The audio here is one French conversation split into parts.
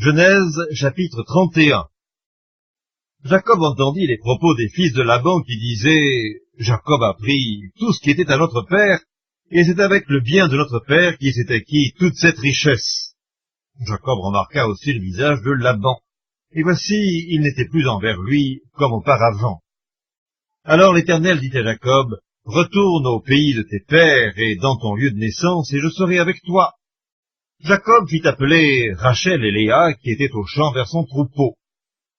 Genèse, chapitre 31. Jacob entendit les propos des fils de Laban qui disaient « Jacob a pris tout ce qui était à notre père, et c'est avec le bien de notre père qu'il s'est acquis toute cette richesse. » Jacob remarqua aussi le visage de Laban, et voici, il n'était plus envers lui comme auparavant. Alors l'Éternel dit à Jacob « Retourne au pays de tes pères et dans ton lieu de naissance, et je serai avec toi. » Jacob fit appeler Rachel et Léa, qui étaient au champ vers son troupeau.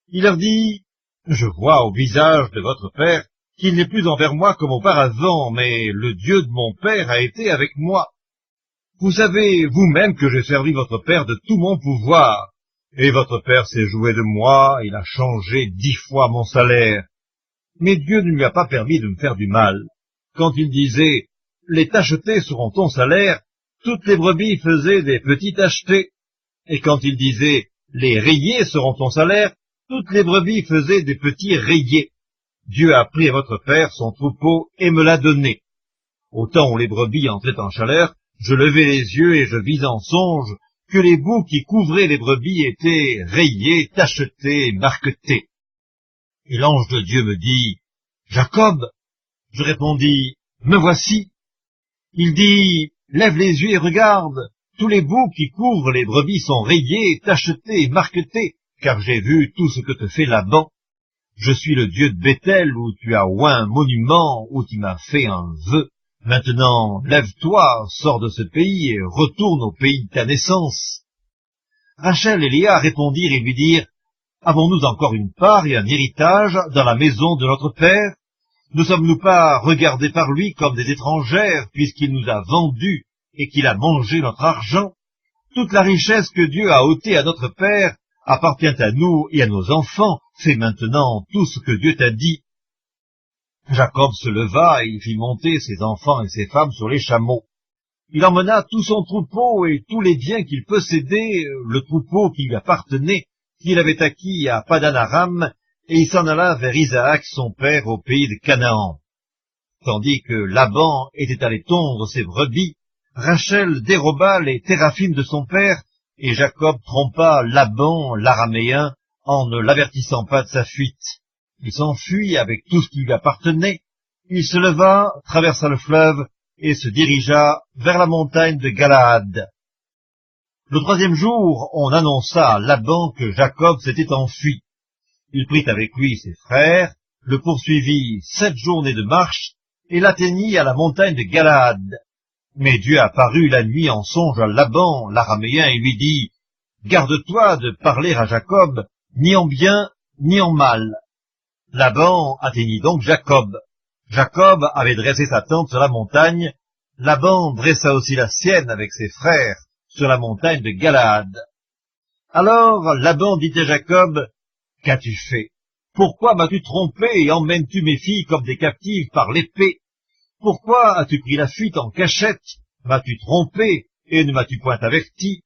Il leur dit « Je vois au visage de votre père qu'il n'est plus envers moi comme auparavant, mais le Dieu de mon père a été avec moi. Vous savez vous-même que j'ai servi votre père de tout mon pouvoir, et votre père s'est joué de moi, il a changé 10 fois mon salaire. Mais Dieu ne lui a pas permis de me faire du mal. Quand il disait « Les tachetés seront ton salaire », toutes les brebis faisaient des petits tachetés. Et quand il disait « Les rayés seront ton salaire », toutes les brebis faisaient des petits rayés. Dieu a pris à votre père son troupeau et me l'a donné. Au temps où les brebis entraient en chaleur, je levai les yeux et je vis en songe que les bouts qui couvraient les brebis étaient rayés, tachetés, marquetés. Et l'ange de Dieu me dit « Jacob !» Je répondis « Me voici !» Il dit « Lève les yeux et regarde, tous les bouts qui couvrent les brebis sont rayés, tachetés, marquetés, car j'ai vu tout ce que te fait Laban. Je suis le Dieu de Béthel, où tu as oint un monument, où tu m'as fait un vœu. Maintenant, lève-toi, sors de ce pays et retourne au pays de ta naissance. » Rachel et Léa répondirent et lui dirent « Avons-nous encore une part et un héritage dans la maison de notre père? Ne sommes-nous pas regardés par lui comme des étrangères, puisqu'il nous a vendus et qu'il a mangé notre argent? Toute la richesse que Dieu a ôtée à notre père appartient à nous et à nos enfants. Fais maintenant tout ce que Dieu t'a dit. » Jacob se leva et il fit monter ses enfants et ses femmes sur les chameaux. Il emmena tout son troupeau et tous les biens qu'il possédait, le troupeau qui lui appartenait, qu'il avait acquis à Padan-Aram, et il s'en alla vers Isaac son père au pays de Canaan. Tandis que Laban était allé tondre ses brebis, Rachel déroba les téraphimes de son père, et Jacob trompa Laban l'araméen en ne l'avertissant pas de sa fuite. Il s'enfuit avec tout ce qui lui appartenait. Il se leva, traversa le fleuve et se dirigea vers la montagne de Galaad. Le 3e jour, on annonça à Laban que Jacob s'était enfui. Il prit avec lui ses frères, le poursuivit 7 journées de marche et l'atteignit à la montagne de Galaad. Mais Dieu apparut la nuit en songe à Laban, l'araméen, et lui dit « Garde-toi de parler à Jacob, ni en bien, ni en mal. » Laban atteignit donc Jacob. Jacob avait dressé sa tente sur la montagne. Laban dressa aussi la sienne avec ses frères sur la montagne de Galaad. Alors Laban dit à Jacob « Qu'as-tu fait? Pourquoi m'as-tu trompé et emmènes-tu mes filles comme des captives par l'épée? Pourquoi as-tu pris la fuite en cachette? M'as-tu trompé et ne m'as-tu point averti?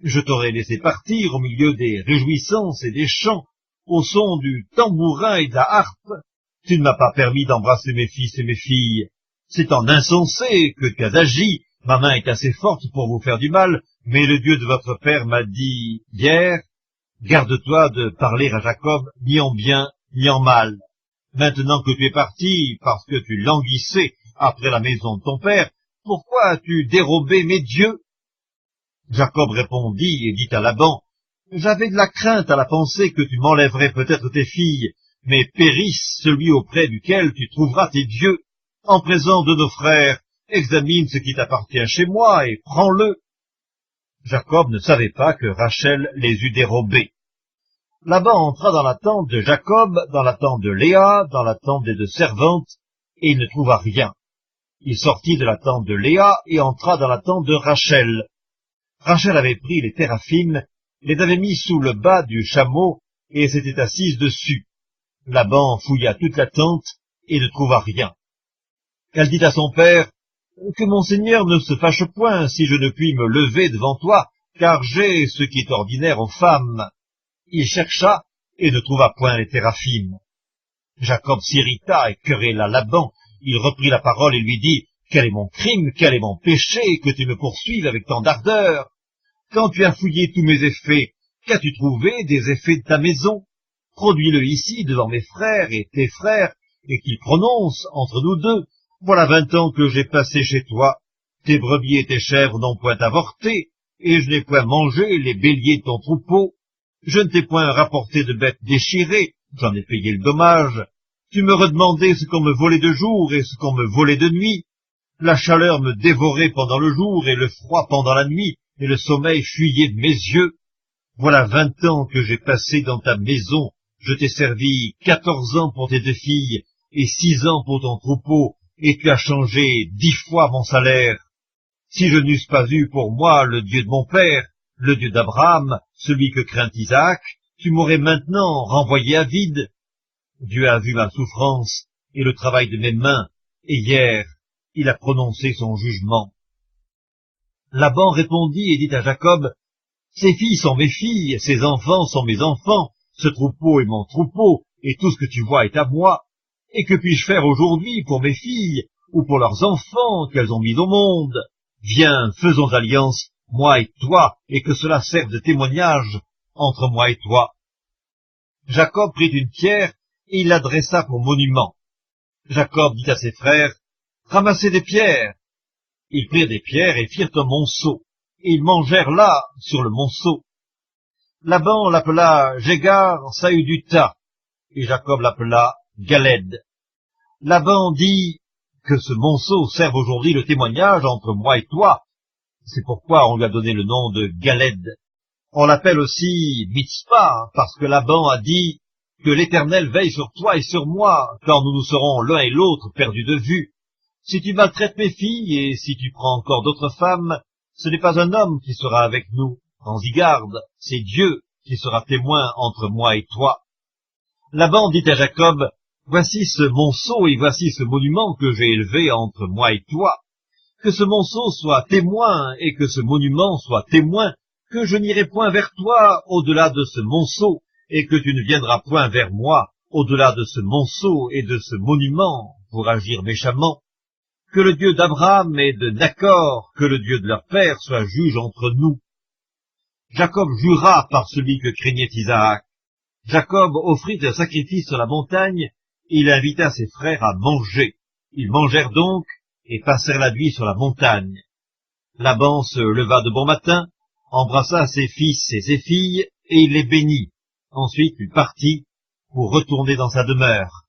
Je t'aurais laissé partir au milieu des réjouissances et des chants, au son du tambourin et de la harpe. Tu ne m'as pas permis d'embrasser mes fils et mes filles. C'est en insensé que tu as agi. Ma main est assez forte pour vous faire du mal, mais le Dieu de votre père m'a dit hier, garde-toi de parler à Jacob ni en bien ni en mal. Maintenant que tu es parti parce que tu languissais après la maison de ton père, pourquoi as-tu dérobé mes dieux? » Jacob répondit et dit à Laban, « J'avais de la crainte à la pensée que tu m'enlèverais peut-être tes filles, mais périsse celui auprès duquel tu trouveras tes dieux. En présence de nos frères, examine ce qui t'appartient chez moi et prends-le. » Jacob ne savait pas que Rachel les eût dérobés. Laban entra dans la tente de Jacob, dans la tente de Léa, dans la tente des 2 servantes, et il ne trouva rien. Il sortit de la tente de Léa et entra dans la tente de Rachel. Rachel avait pris les téraphimes, les avait mis sous le bas du chameau et s'était assise dessus. Laban fouilla toute la tente et ne trouva rien. Elle dit à son père, « Que mon seigneur ne se fâche point si je ne puis me lever devant toi, car j'ai ce qui est ordinaire aux femmes. » Il chercha et ne trouva point les téraphimes. Jacob s'irrita et querella Laban. Il reprit la parole et lui dit, « Quel est mon crime, quel est mon péché, que tu me poursuives avec tant d'ardeur? Quand tu as fouillé tous mes effets, Qu'as-tu trouvé des effets de ta maison? Produis-le ici devant mes frères et tes frères, et qu'ils prononcent entre nous deux. Voilà 20 ans que j'ai passé chez toi. Tes brebis et tes chèvres n'ont point avorté, et je n'ai point mangé les béliers de ton troupeau. Je ne t'ai point rapporté de bêtes déchirées, j'en ai payé le dommage. Tu me redemandais ce qu'on me volait de jour et ce qu'on me volait de nuit. La chaleur me dévorait pendant le jour et le froid pendant la nuit, et le sommeil fuyait de mes yeux. Voilà 20 ans que j'ai passé dans ta maison. Je t'ai servi 14 ans pour tes 2 filles et 6 ans pour ton troupeau, et tu as changé 10 fois mon salaire. Si je n'eusse pas eu pour moi le Dieu de mon père, le Dieu d'Abraham, celui que craint Isaac, tu m'aurais maintenant renvoyé à vide. Dieu a vu ma souffrance et le travail de mes mains, et hier, il a prononcé son jugement. Laban répondit et dit à Jacob, « Ces filles sont mes filles, ces enfants sont mes enfants, ce troupeau est mon troupeau, et tout ce que tu vois est à moi. Et que puis-je faire aujourd'hui pour mes filles, ou pour leurs enfants qu'elles ont mis au monde? Viens, faisons alliance, moi et toi, et que cela serve de témoignage entre moi et toi. » Jacob prit une pierre, et il la dressa pour monument. Jacob dit à ses frères, « Ramassez des pierres. » Ils prirent des pierres et firent un monceau, et ils mangèrent là, sur le monceau. Laban l'appela Jégar Saüduta, et Jacob l'appela Galed. Laban dit, « Que ce monceau serve aujourd'hui le témoignage entre moi et toi. » C'est pourquoi on lui a donné le nom de Galed. On l'appelle aussi Mitzpah, parce que Laban a dit, « Que l'Éternel veille sur toi et sur moi, quand nous nous serons l'un et l'autre perdus de vue. Si tu maltraites mes filles, et si tu prends encore d'autres femmes, ce n'est pas un homme qui sera avec nous. Prends-y garde, c'est Dieu qui sera témoin entre moi et toi. » Laban dit à Jacob, « Voici ce monceau et voici ce monument que j'ai élevé entre moi et toi. Que ce monceau soit témoin et que ce monument soit témoin, que je n'irai point vers toi au-delà de ce monceau, et que tu ne viendras point vers moi au-delà de ce monceau et de ce monument pour agir méchamment. Que le Dieu d'Abraham et de Nachor, que le Dieu de leur père soit juge entre nous. » Jacob jura par celui que craignait Isaac. Jacob offrit un sacrifice sur la montagne, et il invita ses frères à manger. Ils mangèrent donc, et passèrent la nuit sur la montagne. Laban se leva de bon matin, embrassa ses fils et ses filles, et il les bénit. Ensuite il partit pour retourner dans sa demeure.